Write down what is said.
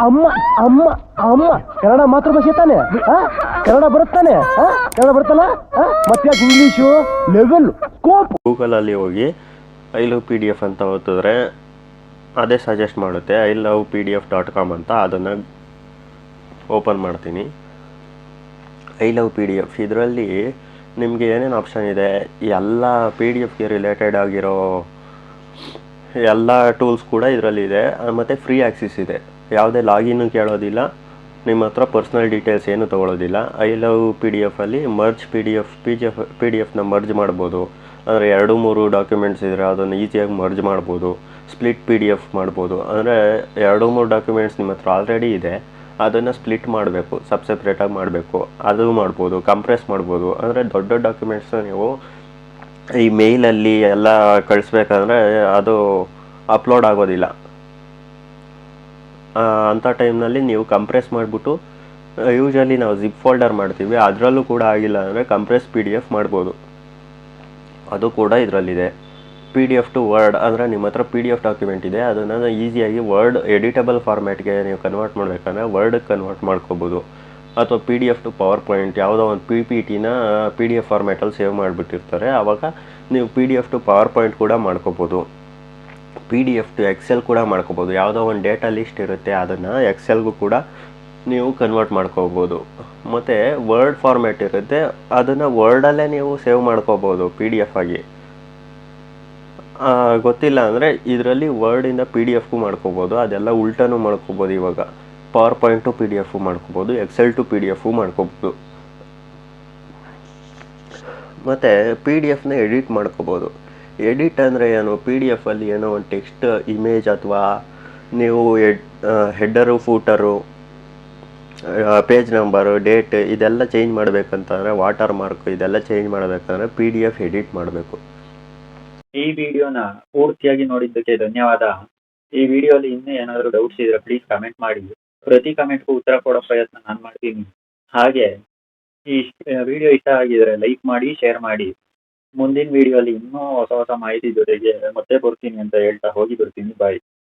ಅಮ್ಮ ಅಮ್ಮ ಅಮ್ಮ ಕನ್ನಡ ಮಾತೃಭಾಷೆ ತಾನೆ? ಕನ್ನಡ ಬರುತ್ತಾನೆ? ಕನ್ನಡ ಬರುತ್ತಲ್ಲ? ಮತ್ತೆ ಇಂಗ್ಲೀಷು ಲೆವೆಲ್ ಸ್ಕೋಪ್. ಗೂಗಲಲ್ಲಿ ಹೋಗಿ ಐ ಲವ್ PDF ಅಂತ ಓದಿದ್ರೆ ಅದೇ ಸಜೆಸ್ಟ್ ಮಾಡುತ್ತೆ ilovepdf.com ಅಂತ. ಅದನ್ನು ಓಪನ್ ಮಾಡ್ತೀನಿ. ಐ ಲವ್ PDF ಇದರಲ್ಲಿ ನಿಮಗೆ ಏನೇನು ಆಪ್ಷನ್ ಇದೆ, ಎಲ್ಲ PDF ಗೆ ರಿಲೇಟೆಡ್ ಆಗಿರೋ ಎಲ್ಲ ಟೂಲ್ಸ್ ಕೂಡ ಇದರಲ್ಲಿ ಇದೆ. ಮತ್ತು ಫ್ರೀ ಆಕ್ಸಿಸ್ ಇದೆ, ಯಾವುದೇ ಲಾಗಿನ್ ಕೇಳೋದಿಲ್ಲ, ನಿಮ್ಮ ಹತ್ರ ಪರ್ಸ್ನಲ್ ಡೀಟೇಲ್ಸ್ ಏನು ತೊಗೊಳ್ಳೋದಿಲ್ಲ. ಐ ಲವ್ PDF ಅಲ್ಲಿ ಮರ್ಜ್ ಪಿ ಡಿ ಎಫ್ನ ಮರ್ಜ್ ಮಾಡ್ಬೋದು. ಅಂದರೆ 2-3 ಡಾಕ್ಯುಮೆಂಟ್ಸ್ ಇದ್ದರೆ ಅದನ್ನು ಈಸಿಯಾಗಿ ಮರ್ಜ್ ಮಾಡ್ಬೋದು. ಸ್ಪ್ಲಿಟ್ PDF ಮಾಡ್ಬೋದು. ಅಂದರೆ 2-3 ಡಾಕ್ಯುಮೆಂಟ್ಸ್ ನಿಮ್ಮ ಹತ್ರ ಆಲ್ರೆಡಿ ಇದೆ, ಅದನ್ನು ಸ್ಪ್ಲಿಟ್ ಮಾಡಬೇಕು, ಸಪ್ರೇಟಾಗಿ ಮಾಡಬೇಕು, ಅದು ಮಾಡ್ಬೋದು. ಕಂಪ್ರೆಸ್ ಮಾಡ್ಬೋದು. ಅಂದರೆ ದೊಡ್ಡ ಡಾಕ್ಯುಮೆಂಟ್ಸ್ನ ನೀವು ಈ ಮೇಲಲ್ಲಿ ಎಲ್ಲ ಕಳಿಸ್ಬೇಕಂದ್ರೆ ಅದು ಅಪ್ಲೋಡ್ ಆಗೋದಿಲ್ಲ. ಅಂಥ ಟೈಮ್ನಲ್ಲಿ ನೀವು ಕಂಪ್ರೆಸ್ ಮಾಡಿಬಿಟ್ಟು, ಯೂಶಲಿ ನಾವು ಜಿಪ್ ಫೋಲ್ಡರ್ ಮಾಡ್ತೀವಿ, ಅದರಲ್ಲೂ ಕೂಡ ಆಗಿಲ್ಲ ಅಂದರೆ ಕಂಪ್ರೆಸ್ PDF ಮಾಡ್ಬೋದು. ಅದು ಕೂಡ ಇದರಲ್ಲಿದೆ. PDF ಟು ವರ್ಡ್ ಅಂದರೆ ನಿಮ್ಮ ಹತ್ರ PDF ಡಾಕ್ಯುಮೆಂಟ್ ಇದೆ, ಅದನ್ನು ಈಸಿಯಾಗಿ ವರ್ಡ್ ಎಡಿಟಬಲ್ ಫಾರ್ಮ್ಯಾಟ್ಗೆ ನೀವು ಕನ್ವರ್ಟ್ ಮಾಡಬೇಕಂದ್ರೆ ವರ್ಡ್ಗೆ ಕನ್ವರ್ಟ್ ಮಾಡ್ಕೋಬೋದು. ಅಥವಾ PDF ಟು ಪವರ್ ಪಾಯಿಂಟ್ ಯಾವುದೋ ಒಂದು PPTನ PDF ಫಾರ್ಮ್ಯಾಟಲ್ಲಿ ಸೇವ್ ಮಾಡಿಬಿಟ್ಟಿರ್ತಾರೆ, ಆವಾಗ ನೀವು PDF ಟು ಪವರ್ ಪಾಯಿಂಟ್ ಕೂಡ ಮಾಡ್ಕೋಬೋದು. PDF ಟು ಎಕ್ಸೆಲ್ ಕೂಡ ಮಾಡ್ಕೋಬೋದು. ಯಾವುದೋ ಒಂದು ಡೇಟಾ ಲಿಸ್ಟ್ ಇರುತ್ತೆ, ಅದನ್ನು ಎಕ್ಸೆಲ್ಗೂ ಕೂಡ ನೀವು ಕನ್ವರ್ಟ್ ಮಾಡ್ಕೋಬೋದು. ಮತ್ತು ವರ್ಡ್ ಫಾರ್ಮ್ಯಾಟ್ ಇರುತ್ತೆ, ಅದನ್ನು ವರ್ಡಲ್ಲೇ ನೀವು ಸೇವ್ ಮಾಡ್ಕೋಬೋದು PDF ಆಗಿ. ಗೊತ್ತಿಲ್ಲ ಅಂದರೆ ಇದರಲ್ಲಿ ವರ್ಡಿಂದ PDFಗೂ ಮಾಡ್ಕೋಬೋದು. ಅದೆಲ್ಲ ಉಲ್ಟನೂ ಮಾಡ್ಕೋಬೋದು. ಇವಾಗ ಪವರ್ ಪಾಯಿಂಟ್ ಟು PDF ಮಾಡ್ಕೋಬೋದು, ಎಕ್ಸೆಲ್ ಟು PDF ಮಾಡ್ಕೋಬೋದು. ಮತ್ತು PDF ಎಡಿಟ್ ಮಾಡ್ಕೋಬೋದು. ಎಡಿಟ್ ಅಂದರೆ ಏನು, PDF ಅಲ್ಲಿ ಏನೋ ಒಂದು ಟೆಕ್ಸ್ಟ್, ಇಮೇಜ್ ಅಥವಾ ನೀವು ಹೆಡ್ಡರು, ಫೂಟರು, ಪೇಜ್ ನಂಬರು, ಡೇಟ್ ಇದೆಲ್ಲ ಚೇಂಜ್ ಮಾಡಬೇಕಂತಂದರೆ, ವಾಟರ್ ಮಾರ್ಕ್ ಇದೆಲ್ಲ ಚೇಂಜ್ ಮಾಡಬೇಕಂದ್ರೆ PDF ಎಡಿಟ್ ಮಾಡಬೇಕು. ಈ ವಿಡಿಯೋನ ಪೂರ್ತಿಯಾಗಿ ನೋಡಿದ್ದಕ್ಕೆ ಧನ್ಯವಾದ. ಈ ವಿಡಿಯೋಲಿ ಇನ್ನೂ ಏನಾದರೂ ಡೌಟ್ಸ್ ಇದ್ರೆ ಪ್ಲೀಸ್ ಕಮೆಂಟ್ ಮಾಡಿ. ಪ್ರತಿ ಕಮೆಂಟ್ಗೂ ಉತ್ತರ ಕೊಡೋ ಪ್ರಯತ್ನ ನಾನು ಮಾಡ್ತೀನಿ. ಹಾಗೆ ಈ ವಿಡಿಯೋ ಇಷ್ಟ ಆಗಿದ್ರೆ ಲೈಕ್ ಮಾಡಿ, ಶೇರ್ ಮಾಡಿ. ಮುಂದಿನ ವಿಡಿಯೋಲಿ ಇನ್ನೂ ಹೊಸ ಮಾಹಿತಿ ಜೊತೆಗೆ ಮತ್ತೆ ಬರ್ತೀನಿ ಅಂತ ಹೇಳ್ತಾ ಹೋಗಿ ಬರ್ತೀನಿ. ಬಾಯ್.